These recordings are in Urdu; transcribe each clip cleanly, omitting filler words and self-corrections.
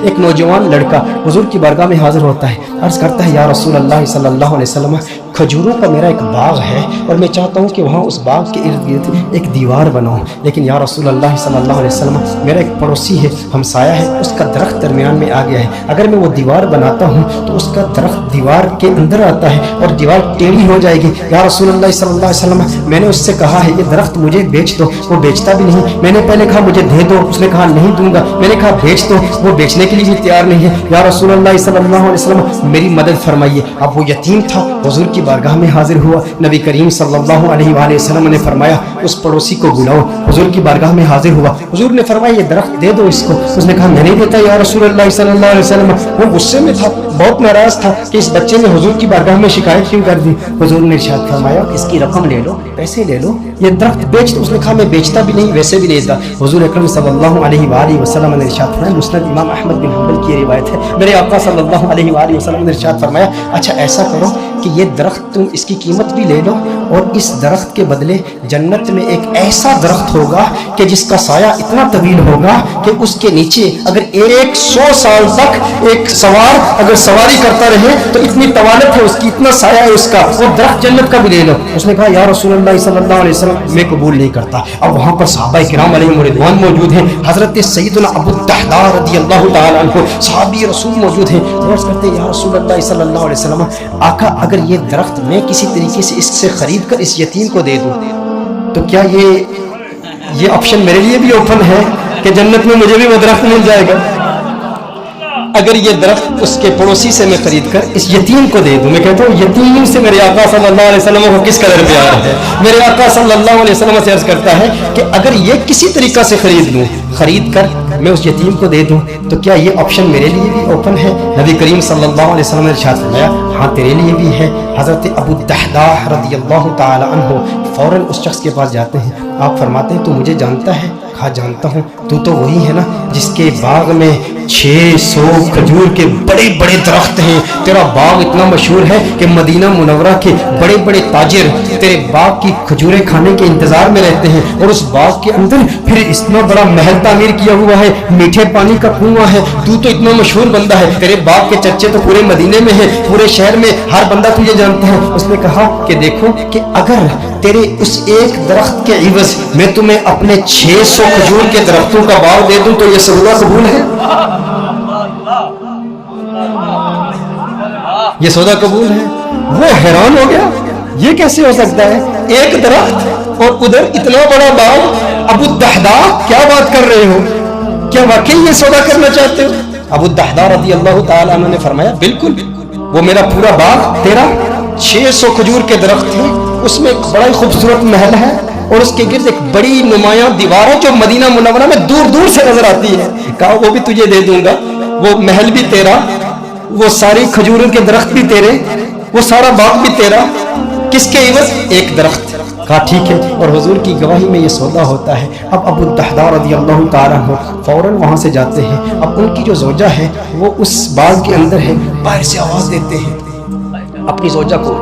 ایک نوجوان لڑکا حضور کی بارگاہ میں حاضر ہوتا ہے، عرض کرتا ہے یا رسول اللہ صلی اللہ علیہ وسلم کھجوروں کا میرا ایک باغ ہے اور میں چاہتا ہوں کہ وہاں اس باغ کے ارد گرد ایک دیوار بناؤں، لیکن یا رسول اللہ صلی اللہ علیہ وسلم میرا ایک پڑوسی ہے، ہمسایہ ہے، اس کا درخت درمیان میں آ گیا ہے، اگر میں وہ دیوار بناتا ہوں تو اس کا درخت دیوار کے اندر آتا ہے اور دیوار ٹیڑھی ہو جائے گی، یا رسول اللہ صلی اللہ علیہ وسلم میں نے اس سے کہا ہے یہ درخت مجھے بیچ دو، وہ بیچتا بھی نہیں، میں نے پہلے کہا مجھے دے دو، اس نے کہا نہیں دوں گا، میں نے کہا بیچ دو، وہ بیچنے کے لیے بھی تیار نہیں ہے، یا رسول اللہ صلی اللہ علیہ وسلم میری مدد فرمائیے۔ اب وہ یتیم تھا، حضور کی بارگاہ میں حاضر ہوا، نبی کریم صلی اللہ علیہ وآلہ وسلم نے فرمایا اس پڑوسی کو بلاؤ، حضور کی بارگاہ میں حاضر ہوا، حضور نے فرمایا یہ درخت دے دو اس کو، اس نے کہا میں نہیں دیتا یا رسول اللہ صلی اللہ علیہ وسلم، وہ غصے میں تھا، بہت ناراض تھا کہ اس بچے نے حضور کی بارگاہ میں شکایت کیوں کر دی، حضور نے ارشاد فرمایا اس کی رقم لے لو، پیسے لے لو، یہ درخت بیچ دو، اس نے کہا میں بیچتا بھی نہیں ویسے بھی نہیں دیتا، حضور اکرم صلی اللہ علیہ وآلہ وسلم نے ارشاد فرمایا، مسند امام احمد بن حنبل کی روایت ہے، میرے آقا صلی اللہ علیہ وآلہ وسلم نے ارشاد فرمایا اچھا ایسا کرو کہ یہ درخت تم اس کی قیمت بھی لے لو اور اس درخت کے بدلے جنت میں ایک ایسا درخت ہوگا کہ جس کا سایہ اتنا طویل ہوگا کہ اس کے نیچے اگر 100 سال تک ایک سوار اگر سواری کرتا رہے تو اتنی طوالت ہے اس کی، اتنا سایہ ہے اس کا، وہ درخت جنت کا بھی لے لو، اس نے کہا یا رسول اللہ صلی اللہ علیہ وسلم میں قبول نہیں کرتا۔ اب وہاں پر صحابہ کرام علیہم رضوان موجود ہیں، حضرت سیدنا ابو الدحداء رضی اللہ تعالی عنہ صحابی رسول موجود ہیں، عرض کرتے ہیں یا رسول اللہ صلی اللہ علیہ وسلم آقا اگر یہ درخت میں کسی طریقے سے اس سے خرید کر اس یتیم کو دے دوں تو کیا یہ آپشن میرے لیے بھی اوپن ہے کہ جنت میں مجھے بھی وہ درخت مل جائے گا؟ اگر یہ درخت اس کے پڑوسی سے میں خرید کر اس یتیم کو دے دوں، میں کہتا ہوں یتیم سے میرے آقا صلی اللہ علیہ وسلم کو کس قدر پیار ہے، میرے آقا صلی اللہ علیہ وسلم سے عرض کرتا ہے کہ اگر یہ کسی طریقہ سے خرید کر میں اس یتیم کو دے دوں تو کیا یہ آپشن میرے لیے بھی اوپن ہے؟ نبی کریم صلی اللہ علیہ وسلم نے ارشاد فرمایا ہاں تیرے لیے بھی ہے۔ حضرت ابو الدحداء رضی اللہ تعالی عنہ فوراً اس شخص کے پاس جاتے ہیں، آپ فرماتے ہیں تو مجھے جانتا ہے؟ کہا جانتا ہوں، تو وہی ہے نا جس کے باغ میں 600 کھجور کے بڑے بڑے درخت ہیں، تیرا باغ اتنا مشہور ہے کہ مدینہ منورہ کے بڑے بڑے تاجر تیرے باغ کی کھجوریں کھانے کے انتظار میں رہتے ہیں، اور اس باغ کے اندر پھر اتنا بڑا محل تعمیر کیا ہوا ہے، میٹھے پانی کا کنواں ہے، تو اتنا مشہور بندہ ہے، تیرے باغ کے چرچے تو پورے مدینے میں ہیں، پورے شہر میں ہر بندہ تجھے جانتا ہے۔ اس نے کہا کہ دیکھو کہ اگر تیرے اس ایک درخت کے عوض میں تمہیں اپنے 600 کھجور کے درختوں کا باغ دے دوں تو یہ سودا قبول ہے؟ یہ سودا قبول ہے؟ وہ حیران ہو گیا، یہ کیسے ہو سکتا ہے، ایک درخت اور ادھر اتنا بڑا باغ؟ ابو الدحداء کیا بات کر رہے ہو، کیا واقعی یہ سودا کرنا چاہتے ہو؟ ابو الدحداء رضی اللہ تعالی عنہ نے فرمایا بالکل، وہ میرا پورا باغ تیرا 600 کھجور کے درخت ہیں، اس میں ایک بڑا ہی خوبصورت محل ہے اور اس کے گرد ایک بڑی نمایاں دیوار ہے جو مدینہ منورہ میں دور دور سے نظر آتی ہے، کہا وہ بھی تجھے دے دوں گا، وہ محل بھی تیرا، وہ ساری کھجوروں کے درخت بھی تیرے، وہ سارا باغ بھی تیرا، کس کے عوض؟ ایک درخت۔ کہا ٹھیک ہے، اور حضور کی گواہی میں یہ سودا ہوتا ہے۔ اب ابو الدحداء رضی اللہ تعالیٰ عنہ فوراً وہاں سے جاتے ہیں، اب ان کی جو زوجہ ہے وہ اس باغ کے اندر ہے، باہر سے آواز دیتے ہیں اپنی زوجہ کو،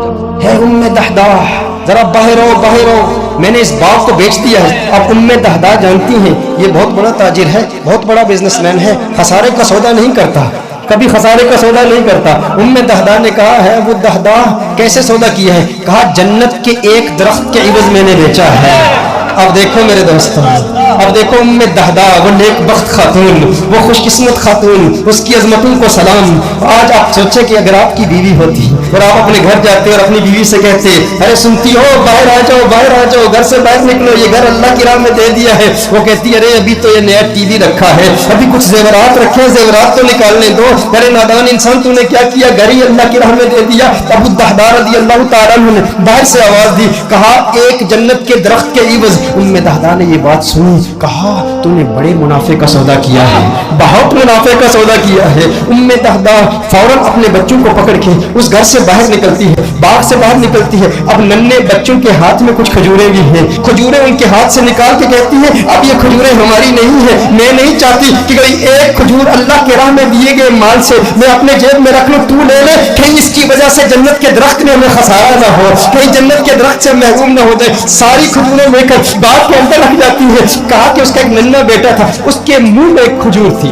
ہے ام دحداء ذرا باہر آؤ باہر آؤ، میں نے اس باغ کو بیچ دیا ہے۔ اب ام دحداء جانتی ہیں یہ بہت بڑا تاجر ہے، بہت بڑا بزنس مین ہے، خسارے کا سودا نہیں کرتا، کبھی خسارے کا سودا نہیں کرتا۔ ام دحداء نے کہا ہے وہ دحداء کیسے سودا کیا ہے؟ کہا جنت کے ایک درخت کے عوض میں نے بیچا ہے۔ اب دیکھو میرے دوستوں، اب دیکھو ام دحداء وہ نیک بخت خاتون، وہ خوش قسمت خاتون، اس کی عظمتوں کو سلام۔ آج آپ سوچیں کہ اگر آپ کی بیوی ہوتی اور آپ اپنے گھر جاتے اور اپنی بیوی سے کہتے ارے سنتی ہو باہر آ جاؤ باہر آ جاؤ، گھر سے باہر نکلو، یہ گھر اللہ کی راہ میں دے دیا ہے، وہ کہتی ارے ابھی تو یہ نیا ٹی وی رکھا ہے، ابھی کچھ زیورات رکھے ہیں، زیورات تو نکالنے دو، ارے نادان انسان تو نے کیا کیا، گھر ہی اللہ کی راہ میں دے دیا۔ ابو الدحداء رضی اللہ تعالیٰ عنہ نے باہر سے آواز دی، کہا ایک جنت کے درخت کے عوض۔ ام دحداء نے یہ بات سنی، کہا تو نے بڑے منافع کا سودا کیا ہے، بہت منافع کا سودا کیا ہے۔ ام دحداء فوراً اپنے بچوں کو پکڑ کے اس گھر سے باہر نکلتی ہے، باغ سے باہر نکلتی ہے، اب ننھے بچوں کے ہاتھ میں کچھ کھجوریں بھی ہیں، کھجوریں ان کے ہاتھ سے نکال کے کہتی ہے اب یہ کھجوریں ہماری نہیں ہیں، میں نہیں چاہتی کہ کوئی ایک کھجور اللہ کے راہ میں دیے گئے مال سے میں اپنے جیب میں رکھ لوں، تو لے لے، کہیں اس کی وجہ سے جنت کے درخت میں ہمیں خسارہ نہ ہو، کہیں جنت کے درخت سے محروم نہ ہو جائے۔ ساری کھجوریں لے کر باغ کے اندر رکھ جاتی ہے۔ کہا کہ اس کا ایک ننھا بیٹا تھا، اس کے منہ میں ایک کھجور تھی،